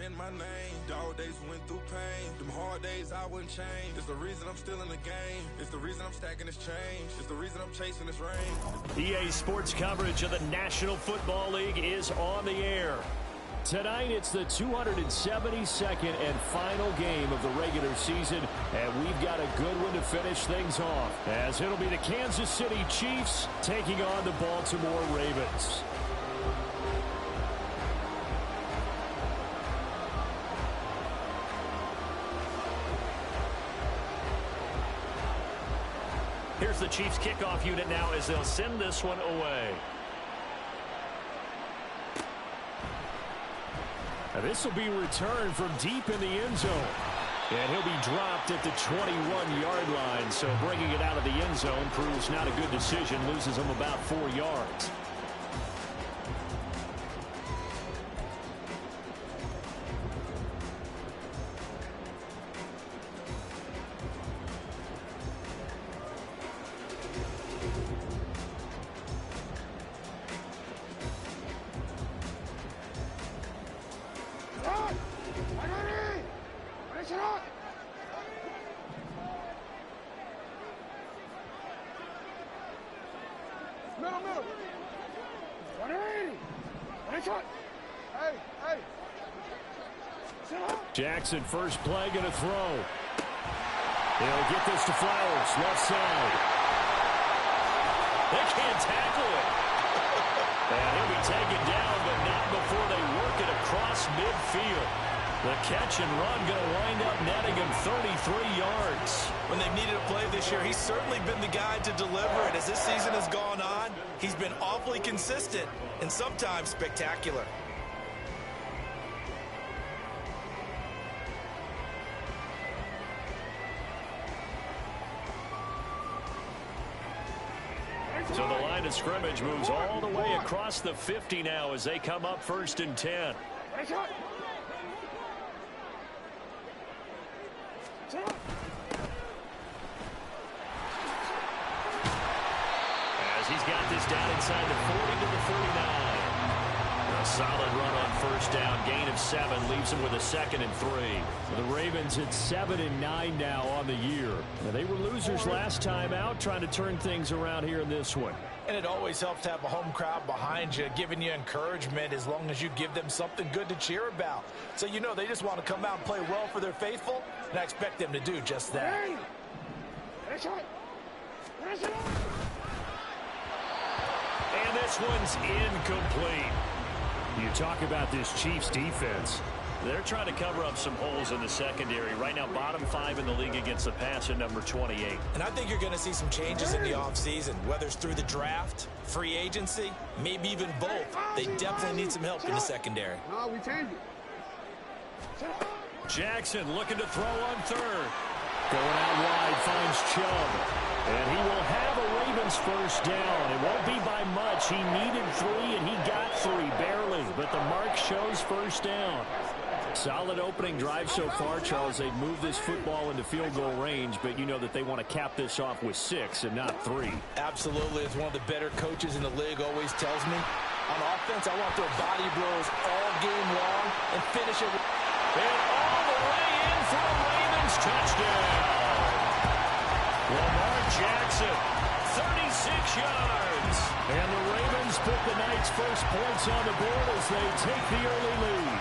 chant my name. Dog days went through pain. Them hard days I wouldn't change. It's the reason I'm still in the game. It's the reason I'm stacking this change. It's the reason I'm chasing this rain. EA Sports coverage of the National Football League is on the air. Tonight, it's the 272nd and final game of the regular season, and we've got a good one to finish things off, as it'll be the Kansas City Chiefs taking on the Baltimore Ravens. Here's the Chiefs kickoff unit now as they'll send this one away. Now this will be returned from deep in the end zone. And he'll be dropped at the 21-yard line. So bringing it out of the end zone proves not a good decision. Loses him about 4 yards. Jackson, first play, going to throw. He'll get this to Flowers, left side. They can't tackle it. And he'll be taken down, but not before they work it across midfield. The catch and run going to wind up netting him 33 yards. When they've needed a play this year, he's certainly been the guy to deliver it. As this season has gone on, he's been awfully consistent and sometimes spectacular. So the line of scrimmage moves all the way across the 50 now as they come up 1st and 10. As he's got this down inside the 40 to the 49. A solid run on first down. Gain of 7 leaves him with a 2nd and 3. The Ravens at 7-9 now on the year. Now, they were losers last time out, trying to turn things around here in this one. And it always helps to have a home crowd behind you, giving you encouragement as long as you give them something good to cheer about. So you know they just want to come out and play well for their faithful, and I expect them to do just that. And this one's incomplete. You talk about this Chiefs defense. They're trying to cover up some holes in the secondary. Right now, bottom 5 in the league against the pass at number 28. And I think you're going to see some changes in the offseason, whether it's through the draft, free agency, maybe even both. They definitely need some help in the secondary. No, we change it. Jackson looking to throw on 3rd. Going out wide, finds Chubb. And he will have a Ravens first down. It won't be by much. He needed 3, and he got 3, barely. But the mark shows first down. Solid opening drive so far, Charles. They've moved this football into field goal range, but you know that they want to cap this off with 6 and not 3. Absolutely. As one of the better coaches in the league always tells me, on offense, I want their body blows all game long and finish it. And all the way in for a Ravens touchdown. Lamar Jackson, 36 yards. And the Ravens put the night's first points on the board as they take the early lead.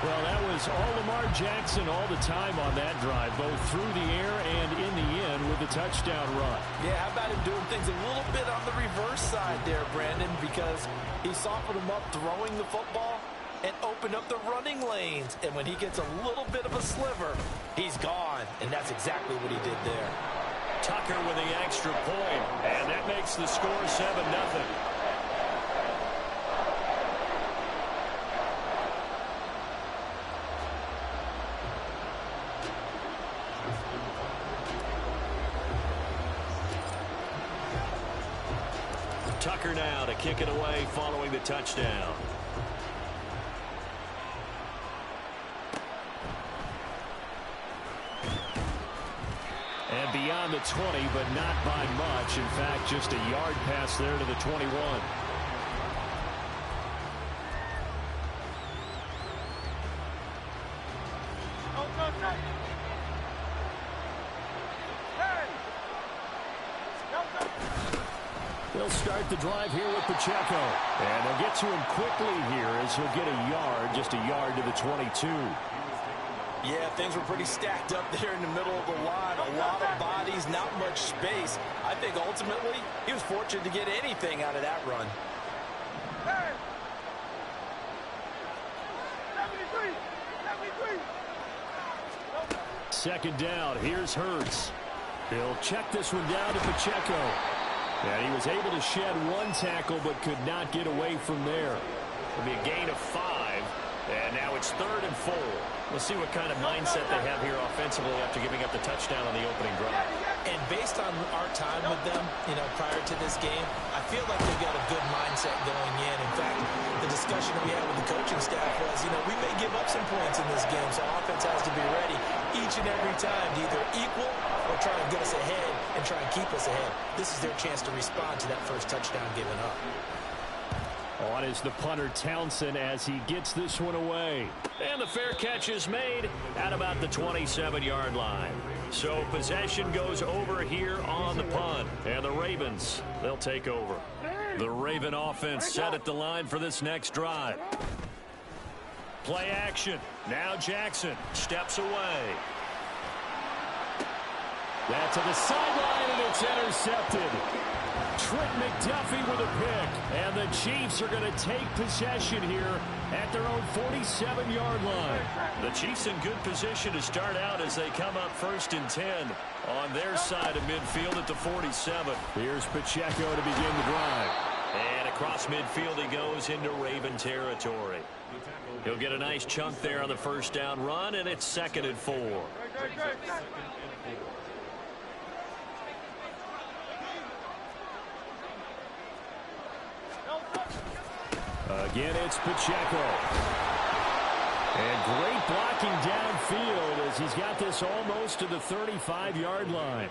Well, that was all Lamar Jackson all the time on that drive, both through the air and in the end with a touchdown run. Yeah, how about him doing things a little bit on the reverse side there, Brandon, because he softened him up throwing the football and opened up the running lanes. And when he gets a little bit of a sliver, he's gone. And that's exactly what he did there. Tucker with the extra point, and that makes the score 7-0. Tucker now to kick it away following the touchdown. And beyond the 20, but not by much. In fact, just a yard pass there to the 21. They'll start the drive here with Pacheco. And they'll get to him quickly here as he'll get a yard, just a yard to the 22. Yeah, things were pretty stacked up there in the middle of the line. A lot of bodies, not much space. I think ultimately he was fortunate to get anything out of that run. Second down, here's Hurts. He'll check this one down to Pacheco. And he was able to shed one tackle but could not get away from there. It'll be a gain of 5. And now it's 3rd and 4. We'll see what kind of mindset they have here offensively after giving up the touchdown on the opening drive. And based on our time with them, prior to this game, I feel like they've got a good mindset going in. In fact, the discussion we had with the coaching staff was, we may give up some points in this game, so offense has to be ready each and every time to either equal or try and get us ahead and try and keep us ahead. This is their chance to respond to that first touchdown given up. On is the punter Townsend as he gets this one away. And the fair catch is made at about the 27-yard line. So possession goes over here on the punt. And the Ravens, they'll take over. The Raven offense set at the line for this next drive. Play action. Now Jackson steps away. That to the sideline, and it's intercepted. Trent McDuffie with a pick. And the Chiefs are going to take possession here at their own 47-yard line. The Chiefs in good position to start out as they come up 1st and 10 on their side of midfield at the 47. Here's Pacheco to begin the drive. And across midfield he goes into Raven territory. He'll get a nice chunk there on the first down run, and it's 2nd and 4. Again, it's Pacheco. And great blocking downfield as he's got this almost to the 35-yard line.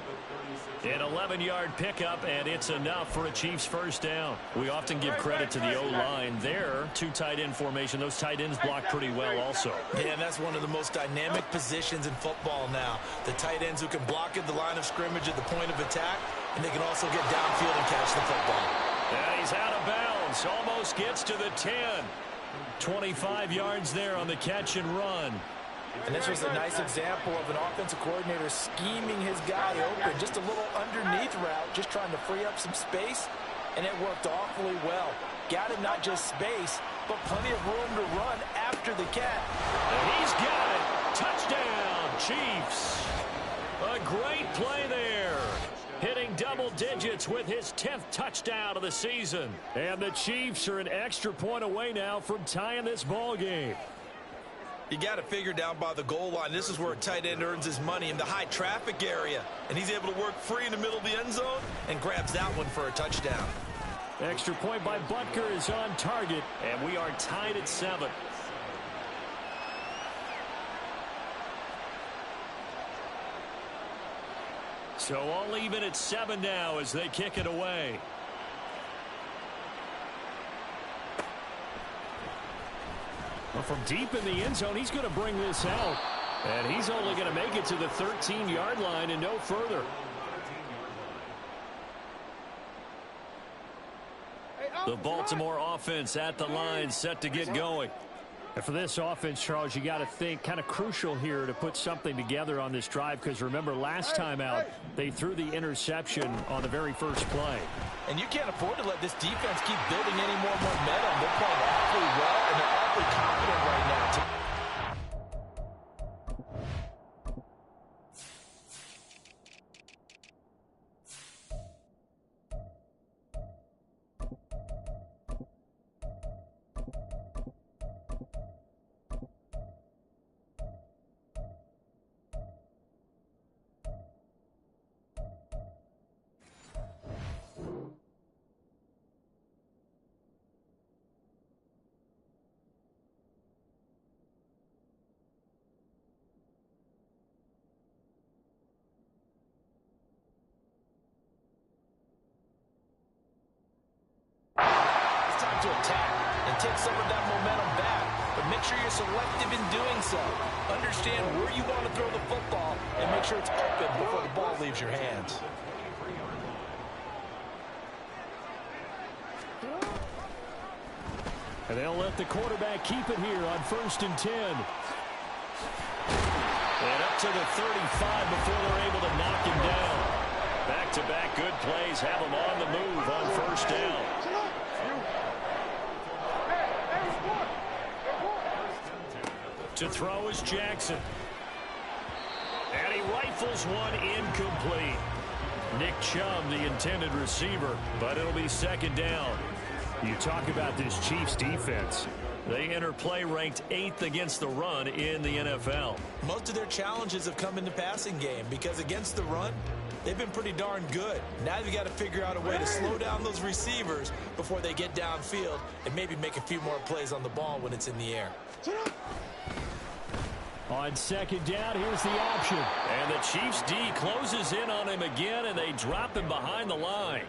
An 11-yard pickup, and it's enough for a Chiefs first down. We often give credit to the O-line there. 2 tight end formation. Those tight ends block pretty well also. Yeah, and that's one of the most dynamic positions in football now. The tight ends who can block at the line of scrimmage at the point of attack, and they can also get downfield and catch the football. Yeah, he's out of bounds. Almost gets to the 10. 25 yards there on the catch and run. And this was a nice example of an offensive coordinator scheming his guy open. Just a little underneath route, just trying to free up some space, and it worked awfully well. Got him not just space, but plenty of room to run after the catch. And he's got it. Touchdown, Chiefs. A great play there. Hitting double digits with his 10th touchdown of the season. And the Chiefs are an extra point away now from tying this ball game. You got to figure down by the goal line. This is where a tight end earns his money, in the high traffic area. And he's able to work free in the middle of the end zone and grabs that one for a touchdown. Extra point by Butker is on target. And we are tied at 7. So all even at 7 now as they kick it away. Well, from deep in the end zone, he's going to bring this out. And he's only going to make it to the 13-yard line and no further. The Baltimore offense at the line, set to get going. And for this offense, Charles, you got to think kind of crucial here to put something together on this drive, because remember last time out they threw the interception on the very first play. And you can't afford to let this defense keep building any more momentum. They're playing awfully well, and they're awfully confident right now. To attack and take some of that momentum back, but make sure you're selective in doing so. Understand where you want to throw the football and make sure it's open before the ball leaves your hands. And they'll let the quarterback keep it here on 1st and 10. And up to the 35 before they're able to knock him down. Back-to-back good plays have him on the move on 1st down. To throw is Jackson. And he rifles one incomplete. Nick Chubb, the intended receiver, but it'll be 2nd down. You talk about this Chiefs defense. They enter play ranked 8th against the run in the NFL. Most of their challenges have come in the passing game because against the run, they've been pretty darn good. Now you've got to figure out a way to slow down those receivers before they get downfield and maybe make a few more plays on the ball when it's in the air. On 2nd down, here's the option. And the Chiefs D closes in on him again, and they drop him behind the line.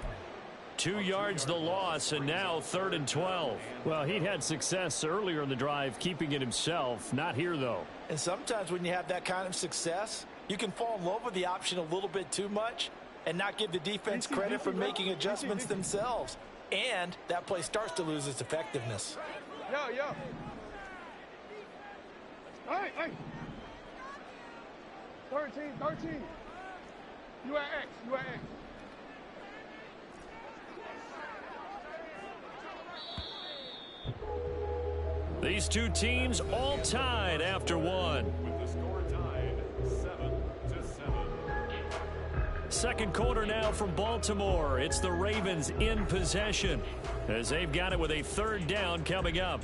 2 yards the loss, and now 3rd and 12. Well, he'd had success earlier in the drive keeping it himself. Not here, though. And sometimes when you have that kind of success, you can fall in love with the option a little bit too much and not give the defense credit for making adjustments themselves. And that play starts to lose its effectiveness. Yo. Hey. 13. You at X. These two teams all tied after one. With the score tied 7-7. Second quarter now from Baltimore. It's the Ravens in possession as they've got it with a 3rd down coming up.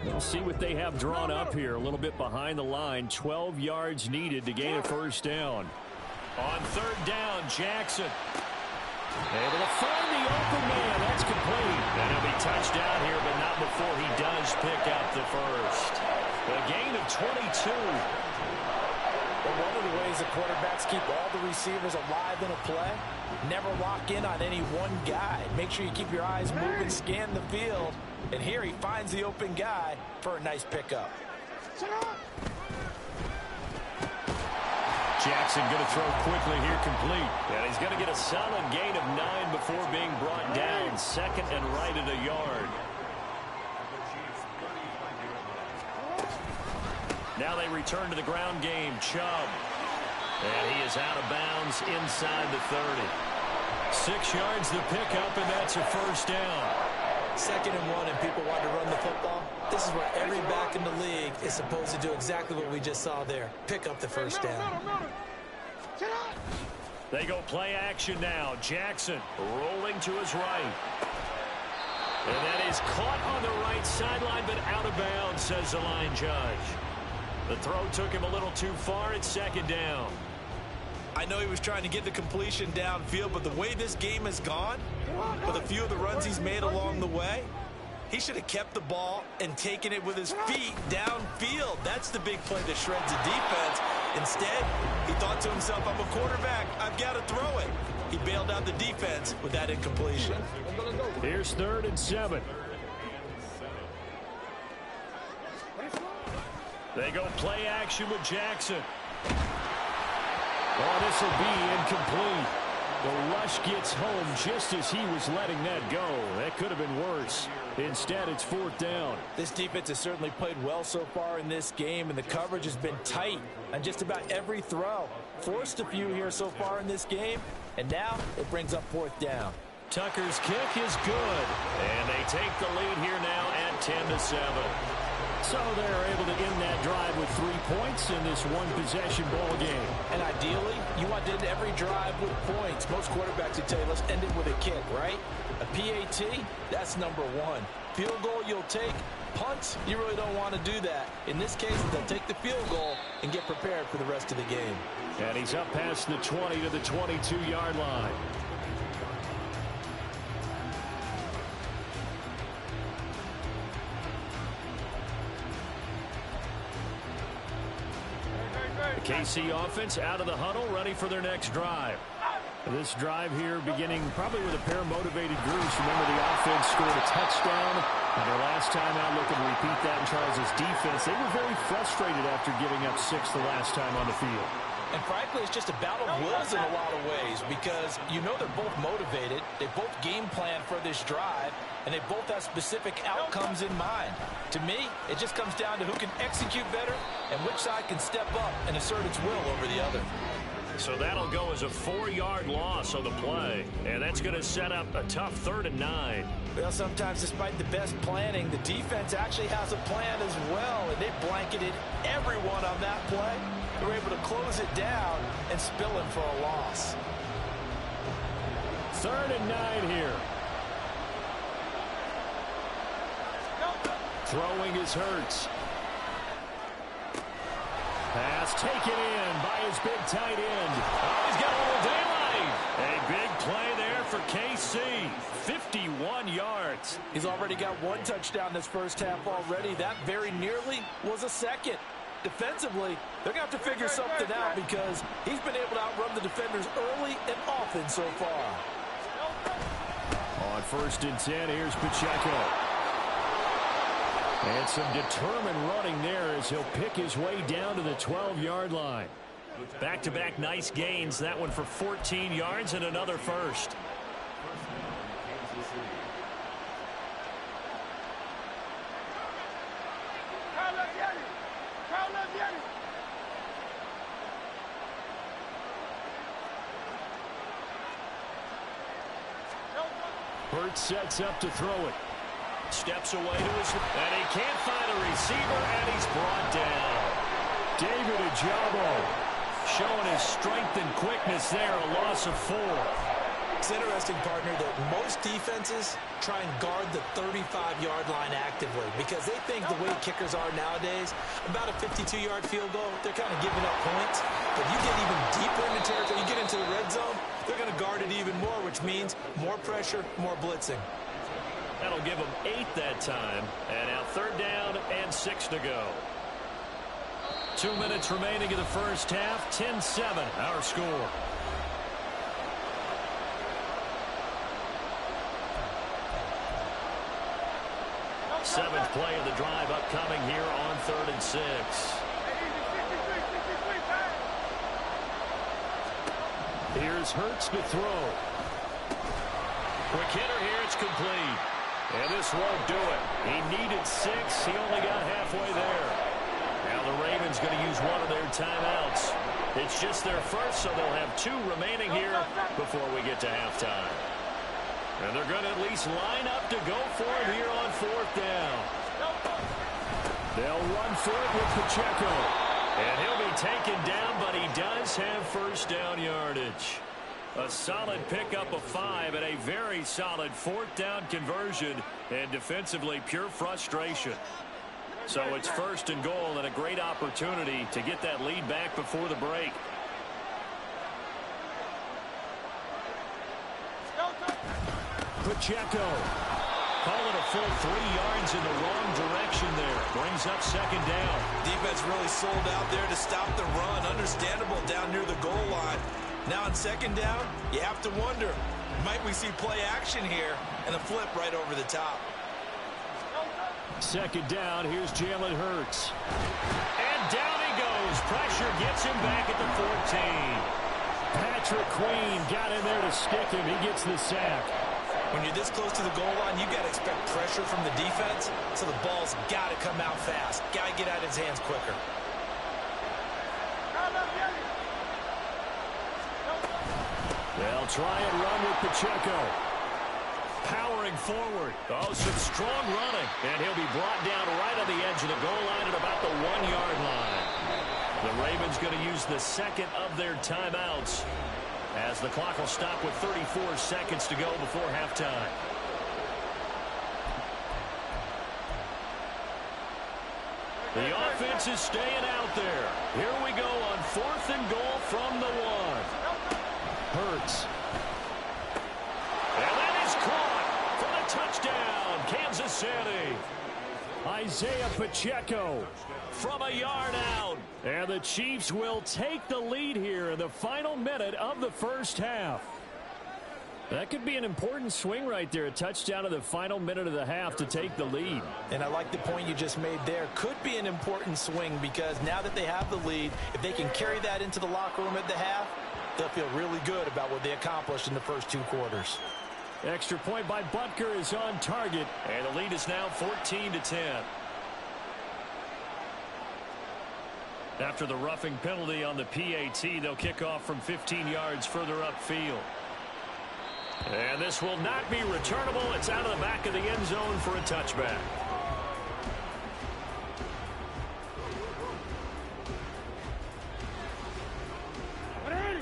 We'll see what they have drawn up here. A little bit behind the line. 12 yards needed to gain a 1st down. On 3rd down, Jackson. Able to find the open man. That's complete. And he'll be touched down here, but not before he does pick up the 1st. A gain of 22. But one of the ways the quarterbacks keep all the receivers alive in a play, never lock in on any one guy. Make sure you keep your eyes moving, scan the field. And here he finds the open guy for a nice pickup. Jackson going to throw quickly here, complete. And he's going to get a solid gain of 9 before being brought down. 2nd and right at a yard. Now they return to the ground game. Chubb. And he is out of bounds inside the 30. 6 yards the pickup, and that's a 1st down. 2nd and 1 and people want to run the football. This is where every back in the league is supposed to do exactly what we just saw there. Pick up the 1st down. They go play action now. Jackson rolling to his right. And that is caught on the right sideline, but out of bounds, says the line judge. The throw took him a little too far. It's 2nd down. I know he was trying to get the completion downfield, but the way this game has gone, with a few of the runs he's made along the way, he should have kept the ball and taken it with his feet downfield. That's the big play that shreds the defense. Instead, he thought to himself, I'm a quarterback. I've got to throw it. He bailed out the defense with that incompletion. Here's 3rd and 7. They go play action with Jackson. Oh, this will be incomplete. The rush gets home just as he was letting that go. That could have been worse. Instead, it's 4th down. This defense has certainly played well so far in this game, and the coverage has been tight on just about every throw. Forced a few here so far in this game, and now it brings up 4th down. Tucker's kick is good, and they take the lead here now at 10-7. So they're able to end that drive with 3 points in this one-possession ball game. And ideally, you want to end every drive with points. Most quarterbacks would tell you, let's end it with a kick, right? A PAT, that's number 1. Field goal you'll take. Punts, you really don't want to do that. In this case, they'll take the field goal and get prepared for the rest of the game. And he's up past the 20 to the 22-yard line. The KC offense out of the huddle, ready for their next drive. This drive here beginning probably with a pair of motivated groups. Remember, the offense scored a touchdown. And their last time out, looking to repeat that in Charles' defense. They were very frustrated after giving up 6 the last time on the field. And frankly, it's just a battle of wills in a lot of ways because you know they're both motivated. They both game plan for this drive, and they both have specific outcomes in mind. To me, it just comes down to who can execute better and which side can step up and assert its will over the other. So that'll go as a 4-yard loss on the play. And that's going to set up a tough 3rd and 9. Well, sometimes despite the best planning, the defense actually has a plan as well, and they blanketed everyone on that play. They were able to close it down and spill it for a loss. 3rd and 9 here. Throwing is Hurts. Pass taken in by his big tight end. Oh, he's got a little daylight. A big play there for KC. 51 yards. He's already got 1 touchdown this first half already. That very nearly was a second. Defensively, they're going to have to figure something out because he's been able to outrun the defenders early and often so far. On 1st and 10, here's Pacheco. And some determined running there as he'll pick his way down to the 12-yard line. Back-to-back nice gains. That one for 14 yards and another first. Hurts sets up to throw it. Steps away to his, and he can't find a receiver, and he's brought down. David Ojabo showing his strength and quickness there, a loss of 4. It's interesting, partner, that most defenses try and guard the 35-yard line actively because they think the way kickers are nowadays, about a 52-yard field goal, they're kind of giving up points. But you get even deeper into territory, you get into the red zone, they're going to guard it even more, which means more pressure, more blitzing. That'll give them 8 that time. And now 3rd down and 6 to go. 2 minutes remaining in the first half. 10-7, our score. Seventh play of the drive upcoming here on 3rd and 6. Here's Hurts to throw. Quick hitter here, it's complete. And this won't do it. He needed 6. He only got halfway there. Now the Ravens going to use one of their timeouts. It's just their first, so they'll have 2 remaining here before we get to halftime. And they're going to at least line up to go for it here on 4th down. They'll run for it with Pacheco. And he'll be taken down, but he does have first down yardage. A solid pickup of 5 and a very solid 4th down conversion, and defensively pure frustration. So it's 1st and goal and a great opportunity to get that lead back before the break. Pacheco. Call it a full 3 yards in the wrong direction there. Brings up 2nd down. Defense really sold out there to stop the run. Understandable down near the goal line. Now on 2nd down, you have to wonder, might we see play action here and a flip right over the top? 2nd down, here's Jalen Hurts. And down he goes. Pressure gets him back at the 14. Patrick Queen got in there to stick him. He gets the sack. When you're this close to the goal line, you've got to expect pressure from the defense, so the ball's got to come out fast. Got to get out of his hands quicker. They'll try and run with Pacheco. Powering forward. Oh, some strong running. And he'll be brought down right on the edge of the goal line at about the 1-yard line. The Ravens going to use the 2nd of their timeouts as the clock will stop with 34 seconds to go before halftime. The offense is staying out there. Here we go on 4th and goal from the 1. Hurts. And that is caught for the touchdown, Kansas City. Isaiah Pacheco from a yard out. And the Chiefs will take the lead here in the final minute of the first half. That could be an important swing right there. A touchdown in the final minute of the half to take the lead. And I like the point you just made there. Could be an important swing because now that they have the lead, if they can carry that into the locker room at the half, they'll feel really good about what they accomplished in the first 2 quarters. Extra point by Butker is on target. And the lead is now 14-10. After the roughing penalty on the PAT, they'll kick off from 15 yards further upfield. And this will not be returnable. It's out of the back of the end zone for a touchback.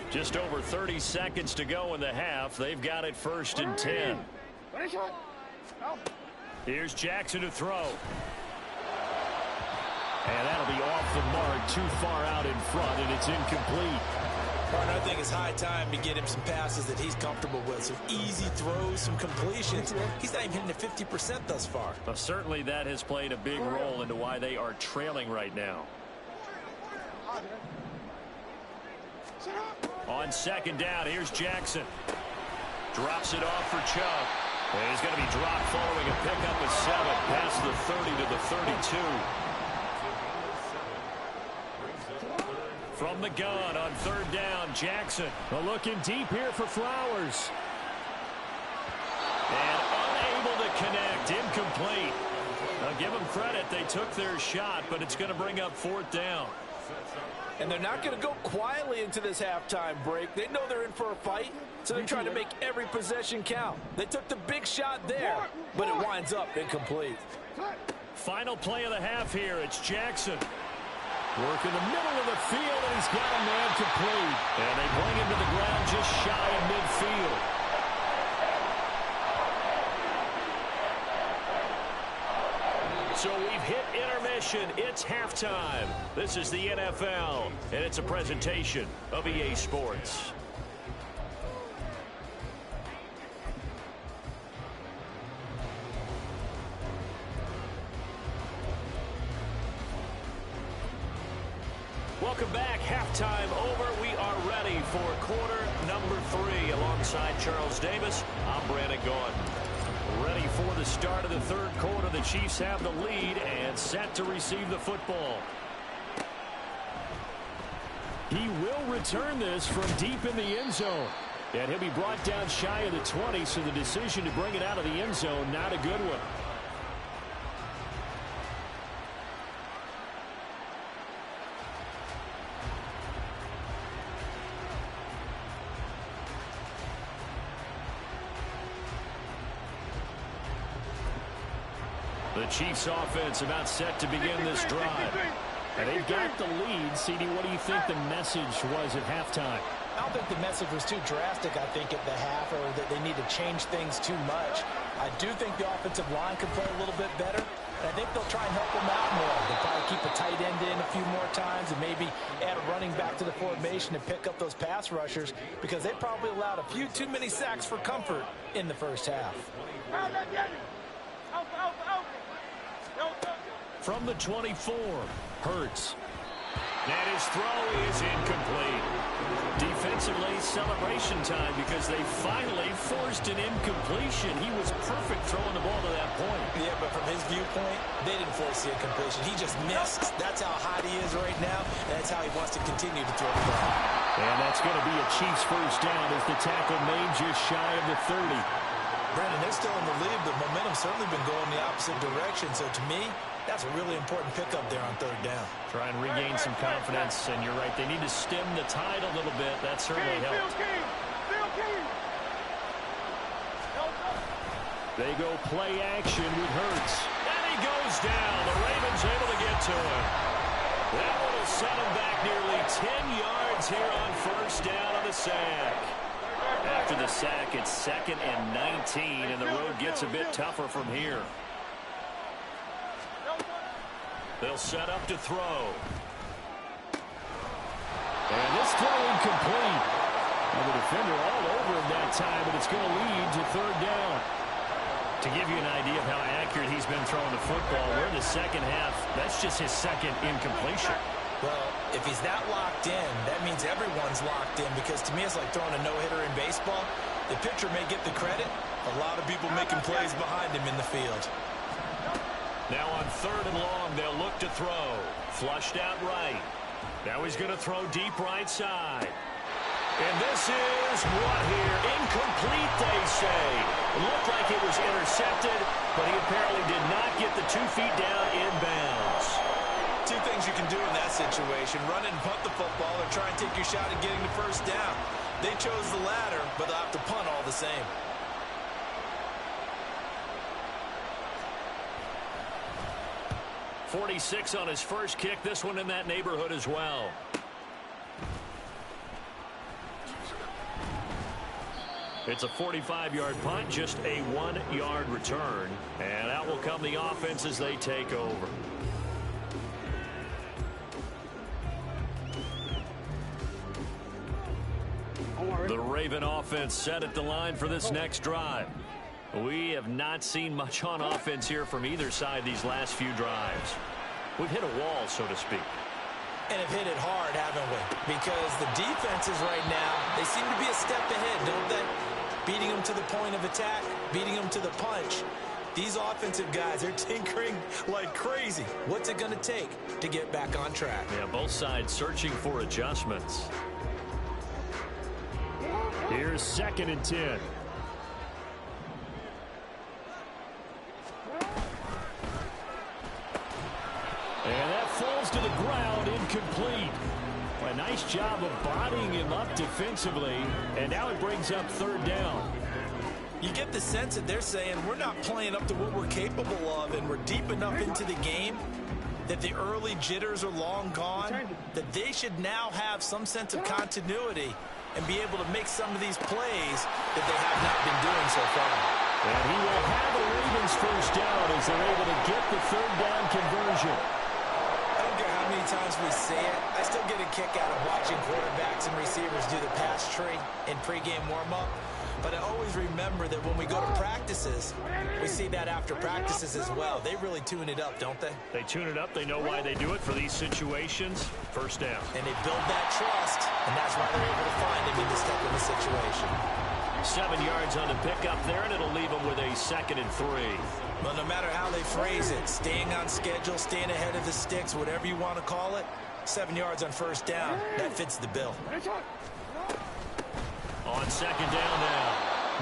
Just over 30 seconds to go in the half. They've got it 1st and 10. Here's Jackson to throw. And that'll be off the mark, too far out in front, and it's incomplete. Partner, I think it's high time to get him some passes that he's comfortable with. Some easy throws, some completions. He's not even hitting the 50% thus far. Well, certainly that has played a big role into why they are trailing right now. On 2nd down, here's Jackson. Drops it off for Chubb. And he's going to be dropped following a pickup of 7 past the 30 to the 32. From the gun on 3rd down, Jackson. Looking deep here for Flowers. And unable to connect, incomplete. I'll give them credit, they took their shot, but it's going to bring up 4th down. And they're not going to go quietly into this halftime break. They know they're in for a fight, so they're trying to make every possession count. They took the big shot there, but it winds up incomplete. Final play of the half here. It's Jackson. Work in the middle of the field, and he's got a man complete. And they bring him to the ground just shy of midfield. So we've hit intermission. It's halftime. This is the NFL, and it's a presentation of EA Sports. Welcome back. Halftime over. We are ready for quarter number 3. Alongside Charles Davis, I'm Brandon Gaudin. Ready for the start of the 3rd quarter. The Chiefs have the lead and set to receive the football. He will return this from deep in the end zone. And he'll be brought down shy of the 20, so the decision to bring it out of the end zone, not a good one. The Chiefs offense about set to begin this drive. And they've got the lead. CD, what do you think the message was at halftime? I don't think the message was too drastic, I think, at the half, or that they need to change things too much. I do think the offensive line could play a little bit better, and I think they'll try and help them out more. They'll probably keep a tight end in a few more times and maybe add a running back to the formation to pick up those pass rushers, because they probably allowed a few too many sacks for comfort in the first half. From the 24, Hurts. And his throw is incomplete. Defensively, celebration time because they finally forced an incompletion. He was perfect throwing the ball to that point. Yeah, but from his viewpoint, they didn't force the incompletion. He just missed. That's how hot he is right now, and that's how he wants to continue to throw the ball. And that's going to be a Chiefs first down as the tackle made just shy of the 30. Brandon, they're still in the lead, but momentum's certainly been going the opposite direction. So to me, that's a really important pickup there on 3rd down. Try and regain some confidence, and you're right. They need to stem the tide a little bit. That certainly helped. They go play action with Hurts. And he goes down. The Ravens able to get to him. That one will set him back nearly 10 yards here on 1st down on the sack. After the sack, it's 2nd and 19, and the road gets a bit tougher from here. They'll set up to throw. And this throw incomplete. And the defender all over him that time, but it's going to lead to 3rd down. To give you an idea of how accurate he's been throwing the football, we're in the second half. That's just his 2nd incompletion. Well, if he's that locked in, that means everyone's locked in, because to me it's like throwing a no-hitter in baseball. The pitcher may get the credit. A lot of people making plays behind him in the field. Now on 3rd and long, they'll look to throw. Flushed out right. Now he's going to throw deep right side. And this is what here? Incomplete, they say. It looked like it was intercepted, but he apparently did not get the 2 feet down in bounds. Two things you can do in that situation: run and punt the football, or try and take your shot at getting the first down. They chose the latter, but they'll have to punt all the same. .46 on his first kick. This one in that neighborhood as well. It's a 45-yard punt, just a 1-yard return. And out will come the offense as they take over. The Raven offense set at the line for this next drive. We have not seen much on offense here from either side these last few drives. We've hit a wall, so to speak. And have hit it hard, haven't we? Because the defenses right now, they seem to be a step ahead, don't they? Beating them to the point of attack, beating them to the punch. These offensive guys are tinkering like crazy. What's it going to take to get back on track? Yeah, both sides searching for adjustments. Here's 2nd and 10. And that falls to the ground, incomplete. A nice job of bodying him up defensively, and now it brings up 3rd down. You get the sense that they're saying we're not playing up to what we're capable of, and we're deep enough into the game that the early jitters are long gone, that they should now have some sense of continuity and be able to make some of these plays that they have not been doing so far. And he will have a Ravens first down as they're able to get the 3rd down conversion. I don't care how many times we say it, I still get a kick out of watching quarterbacks and receivers do the pass tree in pregame warm-up. But I always remember that when we go to practices, we see that after practices as well. They really tune it up, don't they? They tune it up. They know why they do it for these situations. First down. And they build that trust, and that's why they're able to find him in this type of a situation. 7 yards on the pickup there, and it'll leave them with a 2nd and 3. Well, no matter how they phrase it, staying on schedule, staying ahead of the sticks, whatever you want to call it, 7 yards on first down, that fits the bill. On 2nd down now,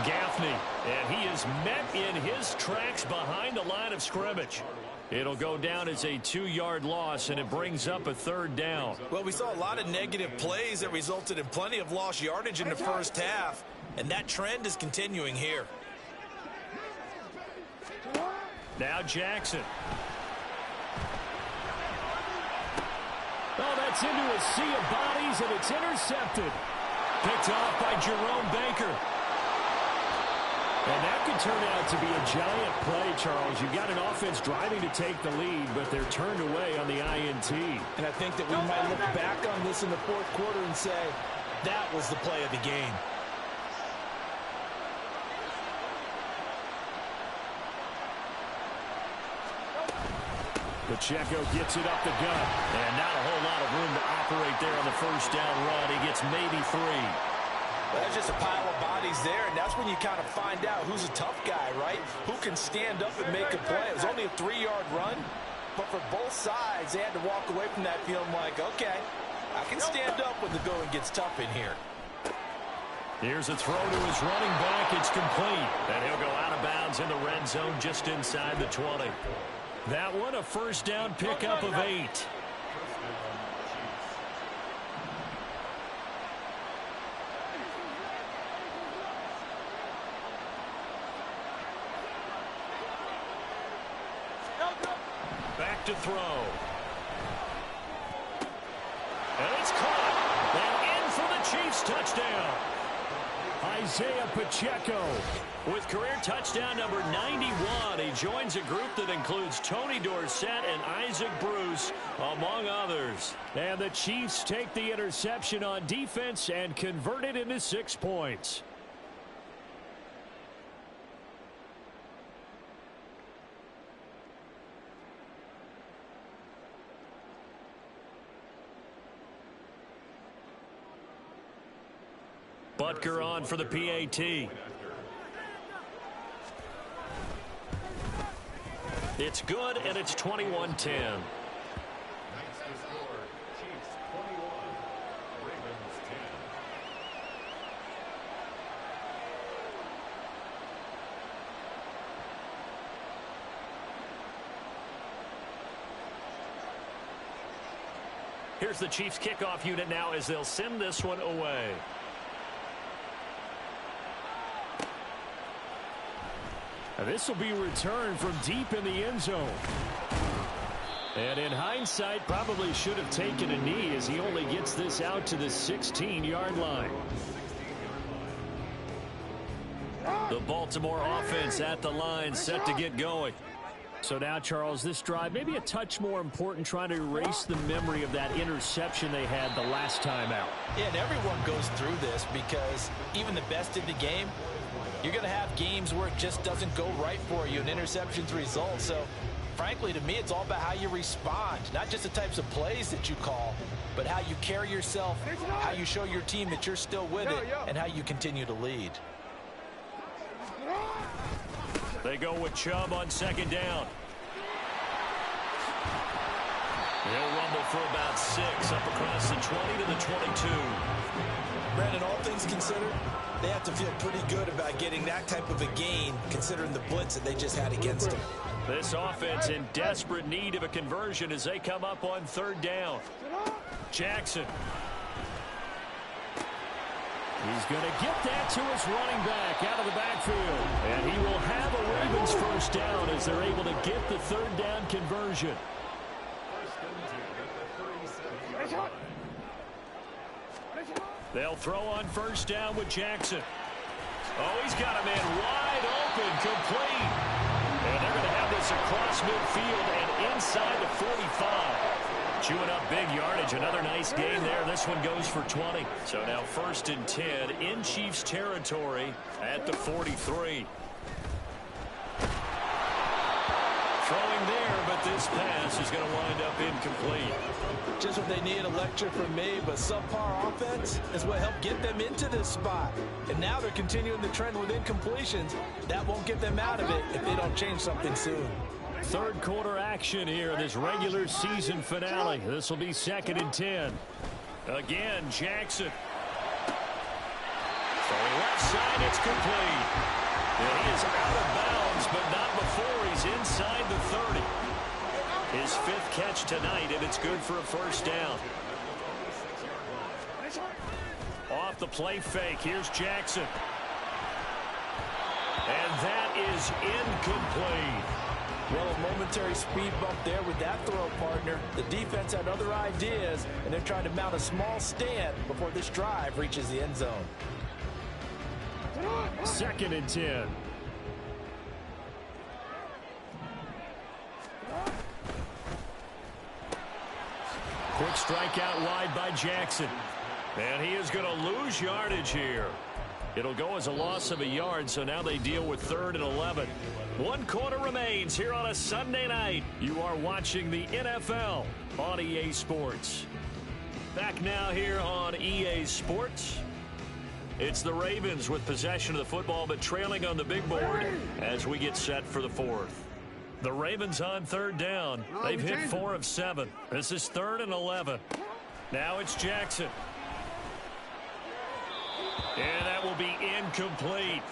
Gaffney, and he is met in his tracks behind the line of scrimmage. It'll go down as a 2-yard loss, and it brings up a 3rd down. Well, we saw a lot of negative plays that resulted in plenty of lost yardage in the first half, and that trend is continuing here. Now Jackson. Oh, that's into a sea of bodies, and it's intercepted. Picked off by Jerome Baker. And that could turn out to be a giant play, Charles. You've got an offense driving to take the lead, but they're turned away on the INT. And I think that we might look back on this in the 4th quarter and say, that was the play of the game. Pacheco gets it up the gut, and not a whole lot of room to operate there on the first down run. He gets maybe 3. Well, there's just a pile of bodies there, and that's when you kind of find out who's a tough guy, right? Who can stand up and make a play. It was only a 3-yard run, but for both sides, they had to walk away from that feeling like, okay, I can stand up when the going gets tough in here. Here's a throw to his running back. It's complete, and he'll go out of bounds in the red zone just inside the 20. That one, a first down pickup of 8. Back to throw. And it's caught. And in for the Chiefs touchdown. Isaiah Pacheco with career touchdown number 91. He joins a group that includes Tony Dorsett and Isaac Bruce, among others. And the Chiefs take the interception on defense and convert it into 6 points. Butker on for the PAT. It's good, and it's 21-10. Here's the Chiefs kickoff unit now as they'll send this one away. And this will be returned from deep in the end zone. And in hindsight, probably should have taken a knee as he only gets this out to the 16-yard line. The Baltimore offense at the line, set to get going. So now, Charles, this drive maybe a touch more important, trying to erase the memory of that interception they had the last time out. Yeah, and everyone goes through this because even the best in the game, you're going to have games where it just doesn't go right for you, and interceptions result. So, frankly, to me, it's all about how you respond, not just the types of plays that you call, but how you carry yourself, how you show your team that you're still with it, and how you continue to lead. They go with Chubb on second down. They'll rumble for about 6 up across the 20 to the 22. Brandon, all things considered, they have to feel pretty good about getting that type of a gain considering the blitz that they just had against them. This offense in desperate need of a conversion as they come up on third down. Jackson. He's going to get that to his running back out of the backfield. And he will have a Ravens first down as they're able to get the third down conversion. They'll throw on first down with Jackson. Oh, he's got a man wide open, complete. And they're going to have this across midfield and inside the 45. Chewing up big yardage. Another nice gain there. This one goes for 20. So now 1st and 10 in Chiefs territory at the 43. Throwing there, but this pass is going to wind up incomplete. Just what they need, a lecture from me, but subpar offense is what helped get them into this spot. And now they're continuing the trend with incompletions. That won't get them out of it if they don't change something soon. Third quarter action here in this regular season finale. This will be 2nd and 10. Again, Jackson. Throwing left side, it's complete. And he is out of bounds, but not before he's inside the 30. His 5th catch tonight, and it's good for a first down. Off the play fake, here's Jackson. And that is incomplete. Well, a momentary speed bump there with that throw, partner. The defense had other ideas, and they're trying to mount a small stand before this drive reaches the end zone. 2nd and 10. Quick strike out wide by Jackson. And he is going to lose yardage here. It'll go as a loss of a yard, so now they deal with 3rd and 11. 1 quarter remains here on a Sunday night. You are watching the NFL on EA Sports. Back now here on EA Sports. It's the Ravens with possession of the football, but trailing on the big board as we get set for the 4th. The Ravens on 3rd down. They've hit 4 of 7. This is 3rd and 11. Now it's Jackson. And that will be incomplete.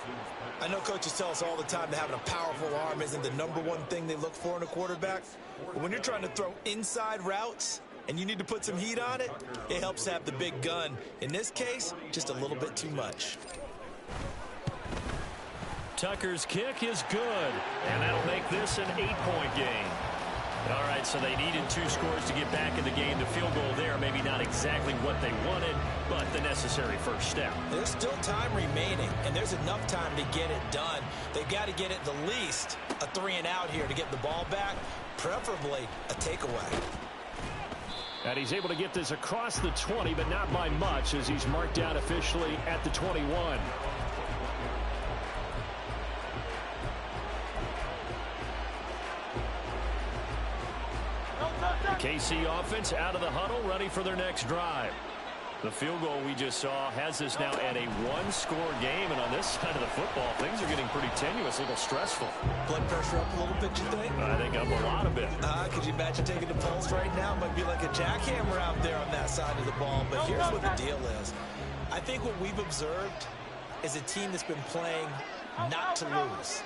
I know coaches tell us all the time that having a powerful arm isn't the #1 thing they look for in a quarterback. But when you're trying to throw inside routes and you need to put some heat on it, it helps have the big gun. In this case, just a little bit too much. Tucker's kick is good, and that'll make this an 8-point game. All right, so they needed 2 scores to get back in the game. The field goal there, maybe not exactly what they wanted, but the necessary first step. There's still time remaining, and there's enough time to get it done. They've got to get it the least a 3 and out here to get the ball back, preferably a takeaway. And he's able to get this across the 20, but not by much, as he's marked out officially at the 21. The KC offense out of the huddle, ready for their next drive. The field goal we just saw has us now at a one-score game, and on this side of the football, things are getting pretty tenuous, a little stressful. Blood pressure up a little bit, you think? I think up a lot of it. Could you imagine taking the pulse right now? Might be like a jackhammer out there on that side of the ball. But here's what the deal is. I think what we've observed is a team that's been playing not to lose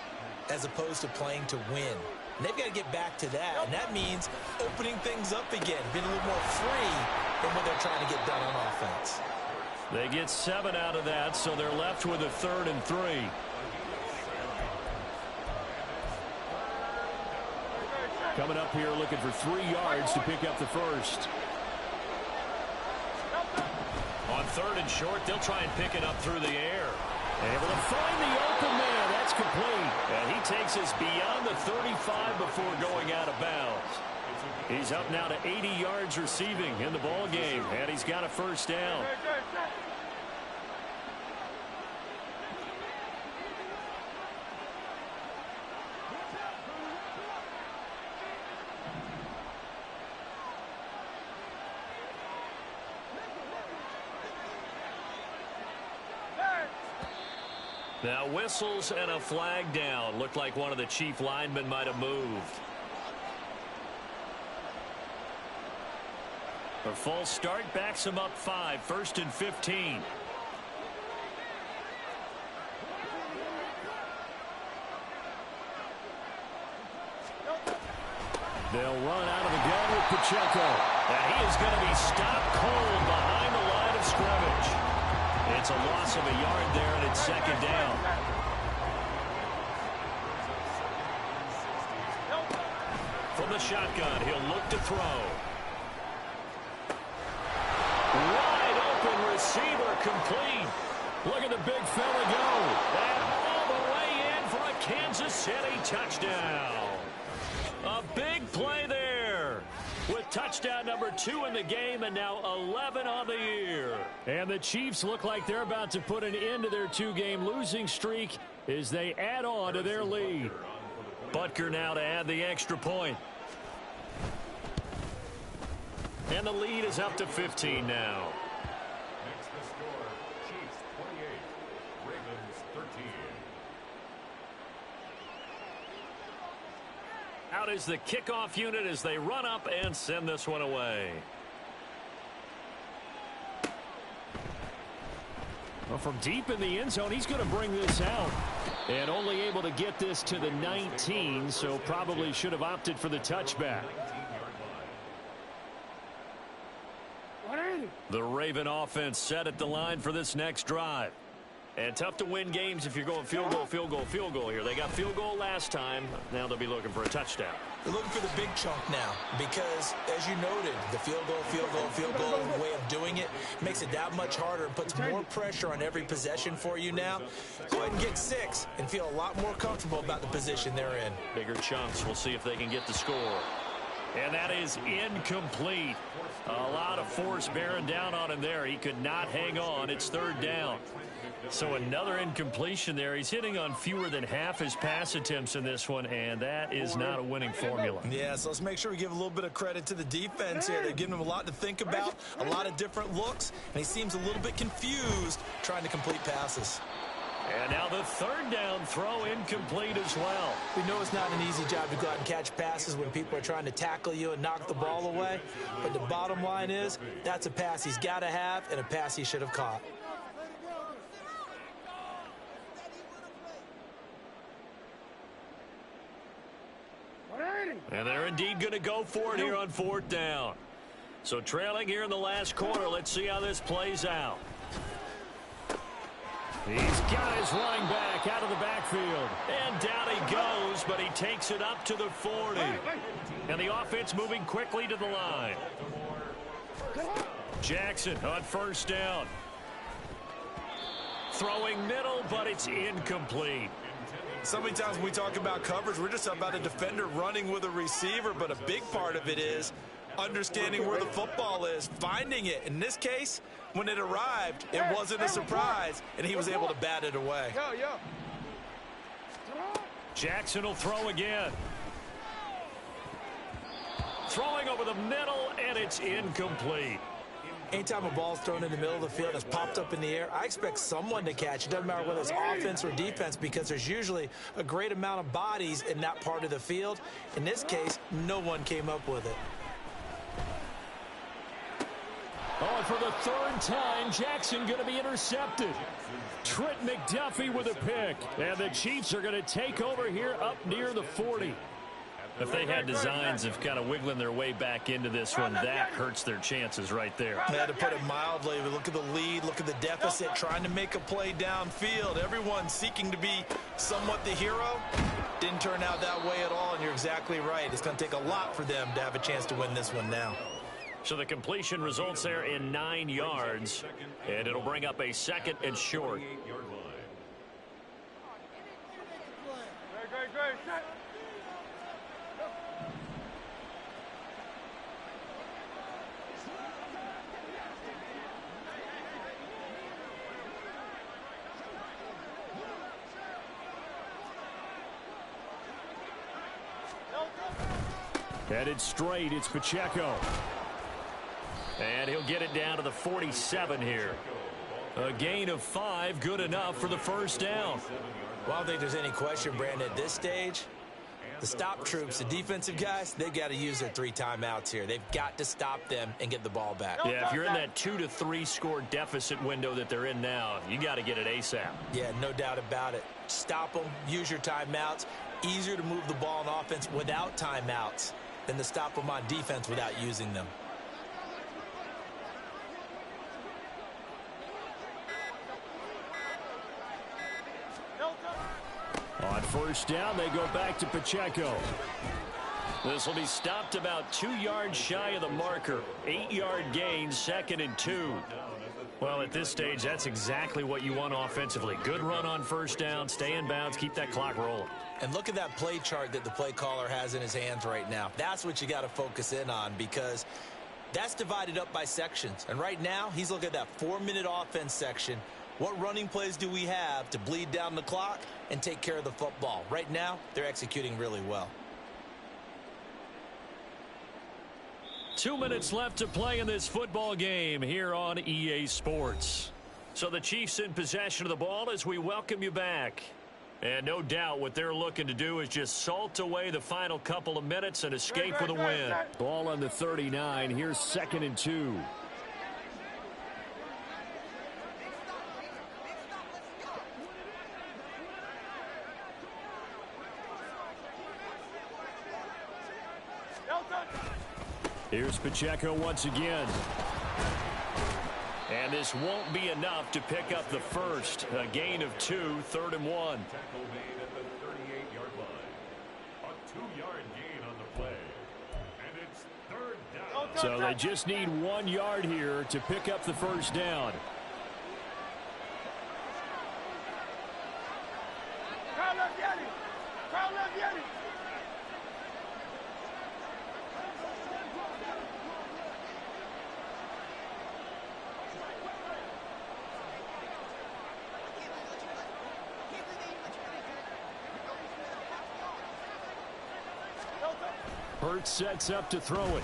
as opposed to playing to win. And they've got to get back to that, and that means opening things up again, being a little more free than what they're trying to get done on offense. They get 7 out of that, so they're left with a 3rd and 3. Coming up here looking for 3 yards to pick up the first. On 3rd and short, they'll try and pick it up through the air. Able to find the open man. That's complete. And he takes us beyond the 35 before going out of bounds. He's up now to 80 yards receiving in the ball game, and he's got a first down. Now whistles and a flag down. Looked like one of the chief linemen might have moved. A false start backs him up 5. 1st and 15. They'll run out of the gun with Pacheco. And he is going to be stopped cold behind the line of scrimmage. It's a loss of a yard there, and it's 2nd down. From the shotgun, he'll look to throw. Wide open receiver complete. Look at the big fella go. And all the way in for a Kansas City touchdown. A big play there. With touchdown number 2 in the game, and now 11 on the year. And the Chiefs look like they're about to put an end to their 2-game losing streak as they add on to their lead. Butker now to add the extra point. And the lead is up to 15 now. Next the score, Chiefs 28, Ravens 13. Out is the kickoff unit as they run up and send this one away. Well, from deep in the end zone, he's going to bring this out. And only able to get this to the 19, so probably should have opted for the touchback. The Raven offense set at the line for this next drive. And tough to win games if you're going field goal, field goal, field goal here. They got field goal last time. Now they'll be looking for a touchdown. They're looking for the big chunk now because, as you noted, the field goal way of doing it makes it that much harder and puts more pressure on every possession for you now. Go ahead and get 6 and feel a lot more comfortable about the position they're in. Bigger chunks. We'll see if they can get the score. And that is incomplete. A lot of force bearing down on him there. He could not hang on. It's 3rd down. So another incompletion there. He's hitting on fewer than half his pass attempts in this one, and that is not a winning formula. Yeah, so let's make sure we give a little bit of credit to the defense here. They're giving him a lot to think about, a lot of different looks, and he seems a little bit confused trying to complete passes. And now the 3rd down throw incomplete as well. We know it's not an easy job to go out and catch passes when people are trying to tackle you and knock the ball away, but the bottom line is that's a pass he's got to have and a pass he should have caught. And they're indeed going to go for it here on 4th down. So trailing here in the last quarter, let's see how this plays out. He's got his running back out of the backfield. And down he goes, but he takes it up to the 40. And the offense moving quickly to the line. Jackson on 1st down. Throwing middle, but it's incomplete. So many times when we talk about coverage, we're just about a defender running with a receiver, but a big part of it is understanding where the football is, finding it. In this case, when it arrived, it wasn't a surprise, and he was able to bat it away. Jackson will throw again. Throwing over the middle, and it's incomplete. Anytime a ball's thrown in the middle of the field, it's popped up in the air, I expect someone to catch. It doesn't matter whether it's offense or defense, because there's usually a great amount of bodies in that part of the field. In this case, no one came up with it. Oh, and for the third time, Jackson going to be intercepted. Trent McDuffie with a pick. And the Chiefs are going to take over here up near the 40. If they had designs of kind of wiggling their way back into this one, that hurts their chances right there. I had to put it mildly. Look at the lead, look at the deficit, trying to make a play downfield. Everyone seeking to be somewhat the hero. Didn't turn out that way at all, and you're exactly right. It's going to take a lot for them to have a chance to win this one now. So the completion results there in 9 yards, and it'll bring up a 2nd and short. Great. Headed straight, it's Pacheco. And he'll get it down to the 47 here. A gain of 5, good enough for the first down. Well, I don't think there's any question, Brandon, at this stage. The stop troops, the defensive guys, they've got to use their 3 timeouts here. They've got to stop them and get the ball back. Yeah, if you're in that 2 to 3 score deficit window that they're in now, you got to get it ASAP. Yeah, no doubt about it. Stop them, use your timeouts. Easier to move the ball on offense without timeouts than to stop them on defense without using them. On first down, they go back to Pacheco. This will be stopped about 2 yards shy of the marker. 8-yard gain, 2nd and 2. Well, at this stage, that's exactly what you want offensively. Good run on first down, stay in bounds, keep that clock rolling. And look at that play chart that the play caller has in his hands right now. That's what you got to focus in on, because that's divided up by sections. And right now, he's looking at that 4-minute offense section. What running plays do we have to bleed down the clock and take care of the football? Right now, they're executing really well. 2 minutes left to play in this football game here on EA Sports. So the Chiefs in possession of the ball as we welcome you back. And no doubt what they're looking to do is just salt away the final couple of minutes and escape with a win. Ball on the 39. Here's 2nd and 2. Here's Pacheco once again. And this won't be enough to pick up the first. A gain of 2, 3rd and 1. So they just need 1 yard here to pick up the first down. Hurts sets up to throw it.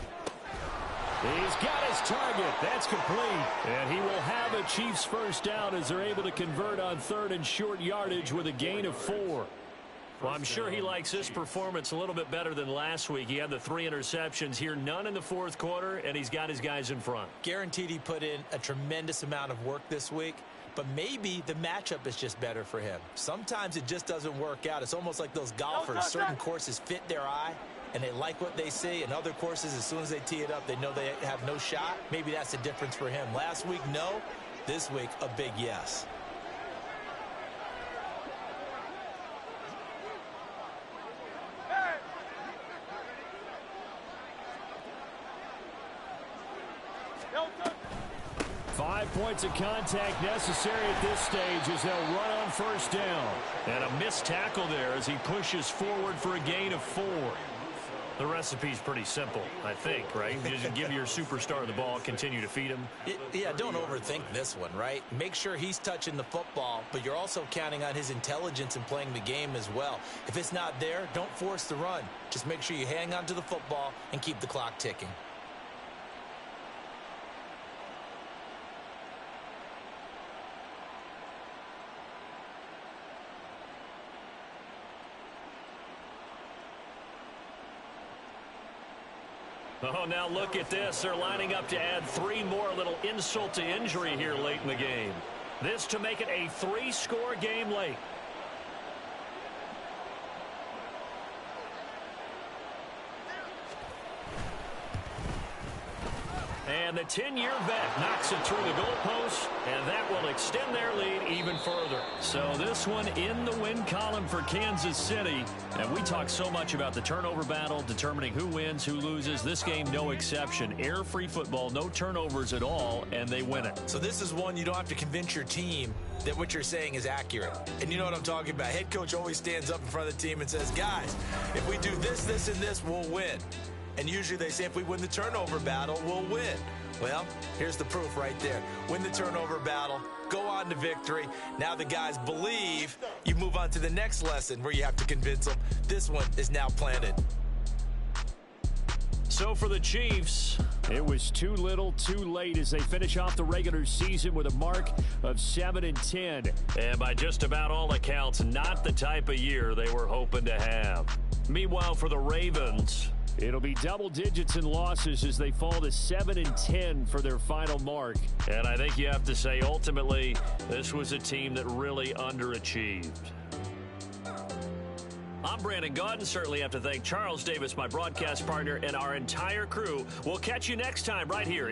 He's got his target. That's complete. And he will have a Chiefs first down as they're able to convert on 3rd and short yardage with a gain of 4. Well, I'm sure he likes this performance a little bit better than last week. He had the 3 interceptions here, none in the 4th quarter, and he's got his guys in front. Guaranteed he put in a tremendous amount of work this week, but maybe the matchup is just better for him. Sometimes it just doesn't work out. It's almost like those golfers. Certain courses fit their eye, and they like what they see. And other courses, as soon as they tee it up, they know they have no shot. Maybe that's the difference for him. Last week, no. This week, a big yes. Hey! 5 points of contact necessary at this stage as they'll run on first down. And a missed tackle there as he pushes forward for a gain of 4. The recipe's pretty simple, I think, right? You just give your superstar the ball, continue to feed him. Yeah, don't overthink this one, right? Make sure he's touching the football, but you're also counting on his intelligence in playing the game as well. If it's not there, don't force the run. Just make sure you hang on to the football and keep the clock ticking. Oh, now look at this. They're lining up to add 3 more, a little insult to injury here late in the game. This to make it a 3-score game late. And the 10-year vet knocks it through the goalpost, and that will extend their lead even further. So this one in the win column for Kansas City. And we talk so much about the turnover battle, determining who wins, who loses. This game, no exception. Air-free football, no turnovers at all, and they win it. So this is one you don't have to convince your team that what you're saying is accurate. And you know what I'm talking about. Head coach always stands up in front of the team and says, guys, if we do this, this, and this, we'll win. And usually they say if we win the turnover battle, we'll win. Well, here's the proof right there. Win the turnover battle, go on to victory. Now the guys believe. You move on to the next lesson where you have to convince them. This one is now planted. So for the Chiefs, it was too little, too late as they finish off the regular season with a mark of 7-10. And by just about all accounts, not the type of year they were hoping to have. Meanwhile, for the Ravens, it'll be double digits in losses as they fall to 7-10 for their final mark. And I think you have to say, ultimately, this was a team that really underachieved. I'm Brandon Gaudin. Certainly have to thank Charles Davis, my broadcast partner, and our entire crew. We'll catch you next time right here.